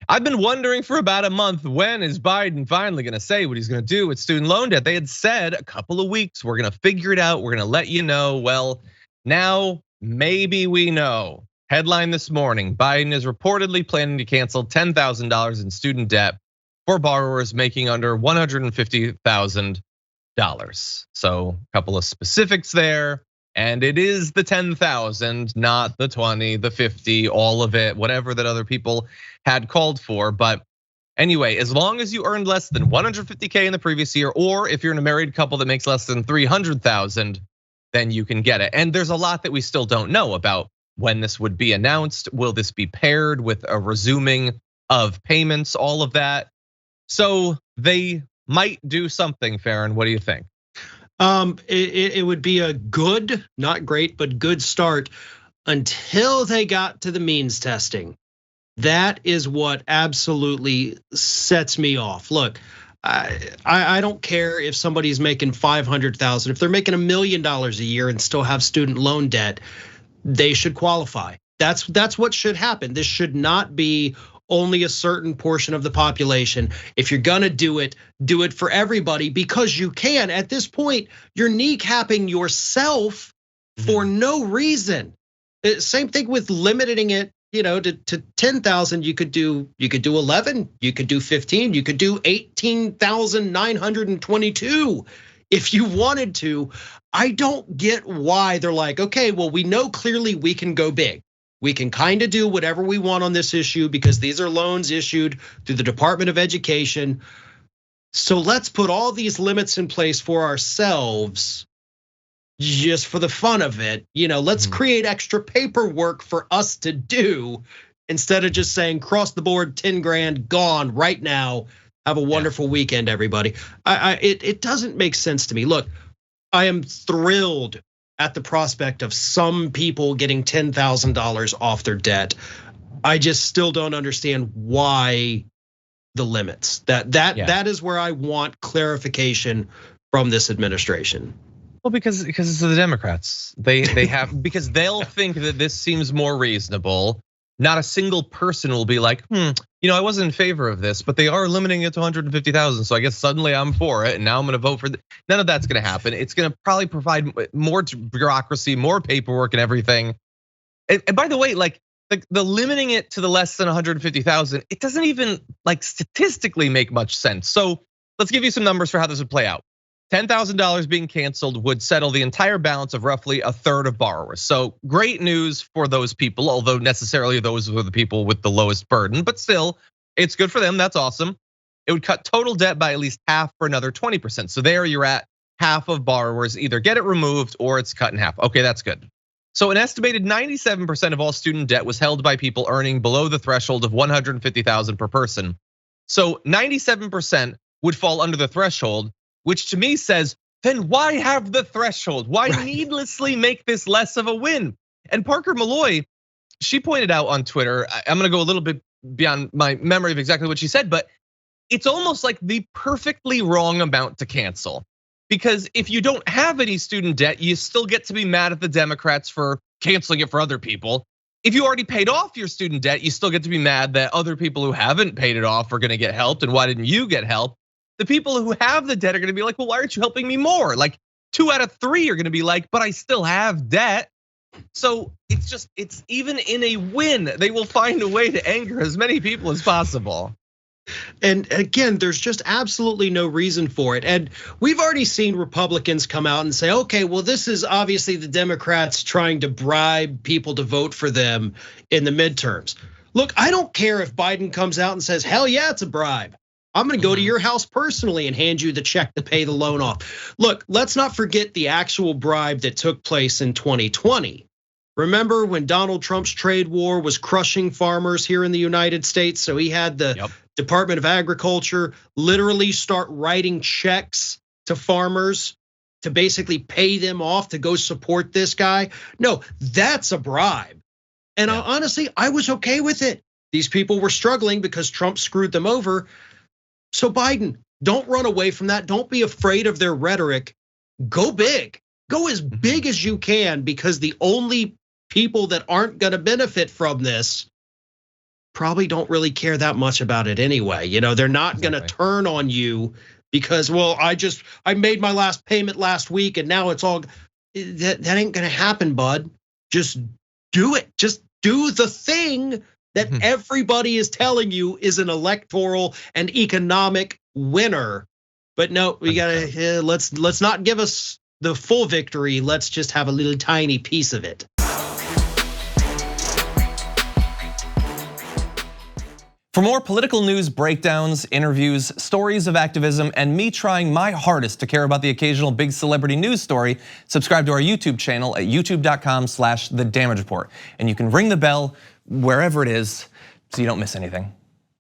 I've been wondering for about a month, when is Biden finally gonna say what he's gonna do with student loan debt? They had said a couple of weeks, we're gonna figure it out, we're gonna let you know. Well, now maybe we know. Headline this morning, Biden is reportedly planning to cancel $10,000 in student debt for borrowers making under $150,000. So a couple of specifics there. And it is the 10,000, not the 20, the 50, all of it, whatever that other people had called for. But anyway, as long as you earned less than 150K in the previous year, or if you're in a married couple that makes less than 300,000, then you can get it. And there's a lot that we still don't know about when this would be announced. Will this be paired with a resuming of payments, all of that? So they might do something, Farron. What do you think? It would be a good, not great, but good start until they got to the means testing. That is what absolutely sets me off. Look, I don't care if somebody's making 500,000. If they're making $1 million a year and still have student loan debt, they should qualify. That's what should happen. This should not be only a certain portion of the population. If you're gonna do it for everybody, because you can. At this point, you're kneecapping yourself for no reason. Same thing with limiting it, to 10,000. You could do 11, you could do 15, you could do 18,922 if you wanted to. I don't get why they're like, okay, well, we know clearly we can go big. We can kind of do whatever we want on this issue because these are loans issued through the Department of Education. So let's put all these limits in place for ourselves just for the fun of it. Let's create extra paperwork for us to do instead of just saying cross the board, 10 grand gone right now. Have a wonderful weekend, everybody. It doesn't make sense to me. Look, I am thrilled at the prospect of some people getting $10,000 off their debt. I just still don't understand why the limits. That is where I want clarification from this administration. Well, because it's the Democrats. They have, because they'll think that this seems more reasonable. Not a single person will be like, I wasn't in favor of this, but they are limiting it to 150,000. So I guess suddenly I'm for it, and now I'm gonna vote for. None of that's gonna happen. It's gonna probably provide more bureaucracy, more paperwork, and everything. And by the way, like the limiting it to the less than 150,000, it doesn't even statistically make much sense. So let's give you some numbers for how this would play out. $10,000 being canceled would settle the entire balance of roughly a third of borrowers. So great news for those people, although necessarily those were the people with the lowest burden, but still, it's good for them, that's awesome. It would cut total debt by at least half for another 20%. So there you're at half of borrowers either get it removed or it's cut in half. Okay, that's good. So an estimated 97% of all student debt was held by people earning below the threshold of 150,000 per person. So 97% would fall under the threshold, which to me says, then why have the threshold? Why needlessly make this less of a win? And Parker Malloy, she pointed out on Twitter, I'm gonna go a little bit beyond my memory of exactly what she said, but it's almost like the perfectly wrong amount to cancel. Because if you don't have any student debt, you still get to be mad at the Democrats for canceling it for other people. If you already paid off your student debt, you still get to be mad that other people who haven't paid it off are gonna get helped, and why didn't you get help? The people who have the debt are gonna be like, well, why aren't you helping me more? Like 2 out of 3 are gonna be like, but I still have debt. So it's even in a win, they will find a way to anger as many people as possible. And again, there's just absolutely no reason for it. And we've already seen Republicans come out and say, okay, well, this is obviously the Democrats trying to bribe people to vote for them in the midterms. Look, I don't care if Biden comes out and says, hell yeah, it's a bribe. I'm gonna go to your house personally and hand you the check to pay the loan off. Look, let's not forget the actual bribe that took place in 2020. Remember when Donald Trump's trade war was crushing farmers here in the United States? So he had the Department of Agriculture literally start writing checks to farmers to basically pay them off to go support this guy. No, that's a bribe. And honestly, I was okay with it. These people were struggling because Trump screwed them over. So Biden, don't run away from that. Don't be afraid of their rhetoric. Go big. Go as big as you can, because the only people that aren't gonna benefit from this probably don't really care that much about it anyway. They're not gonna turn on you because, well, I made my last payment last week and now it's all, that ain't gonna happen, bud. Just do it. Just do the thing that everybody is telling you is an electoral and economic winner. But no, we gotta, let's not give us the full victory. Let's just have a little tiny piece of it. For more political news breakdowns, interviews, stories of activism, and me trying my hardest to care about the occasional big celebrity news story, subscribe to our YouTube channel at youtube.com/thedamagereport. And you can ring the bell wherever it is so you don't miss anything.